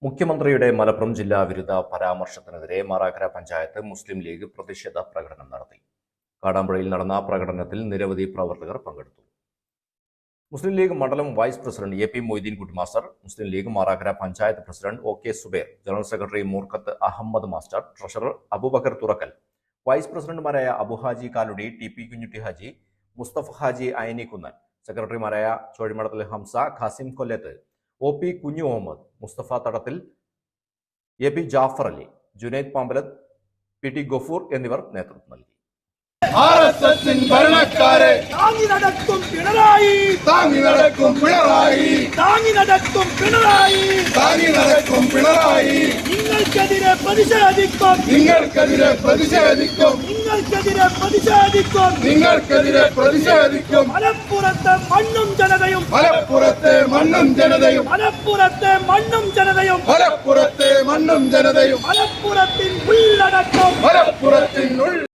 മുഖ്യമന്ത്രിയുടെ മലപ്പുറം ജില്ലാ വിരുദ്ധ പരാമർശത്തിനെതിരെ മാറാക്കര പഞ്ചായത്ത് മുസ്ലിം ലീഗ് പ്രതിഷേധ പ്രകടനം നടത്തി. കാടാമ്പുഴയിൽ നടന്ന പ്രകടനത്തിൽ നിരവധി പ്രവർത്തകർ പങ്കെടുത്തു. മുസ്ലിം ലീഗ് മണ്ഡലം vice president A P Moideen Kutty master, Muslim League Marakkara panchayat president O K Zubair, general secretary Moorkkath Ahammed master, treasurer Abubakar Thurakkal, vice പ്രസിഡന്റുമാരായ അബുഹാജി കാലുടി, ടി പി കുഞ്ഞുട്ടി ഹാജി, മുസ്തഫ ഹാജി അയനിക്കുന്നൻ, സെക്രട്ടറിമാരായ Chozhimadathil Hamza, Khasim Kollath, O P Kunhu Muhammed, Musthafa Thadathil, A P Jafar Ali, Junaid Pambalath, P T Gafoor എന്നിവർ നേതൃത്വം നൽകി. ഭരണക്കാരെ താങ്ങി നടക്കും പിണറായി, താങ്ങി നടക്കും പിണറായി, താങ്ങി നടക്കും പിണറായി, താങ്ങി നടക്കും പിണറായി. നിങ്ങൾക്കെതിരെ പ്രതിഷേധിക്കും, നിങ്ങൾക്കെതിരെ പ്രതിഷേധിക്കും, നിങ്ങൾക്കെതിരെ പ്രതിഷേധിക്കും, നിങ്ങൾക്കെതിരെ പ്രതിഷേധിക്കും. മലപ്പുറത്തെ മണ്ണും ജനതയും, മലപ്പുറത്തെ മണ്ണും ജനതയും, മലപ്പുറത്തെ മണ്ണും ജനതയും, മലപ്പുറത്തെ മണ്ണും ജനതയും, മലപ്പുറത്തിൻ ഉള്ളടക്കം, മലപ്പുറത്തിൻ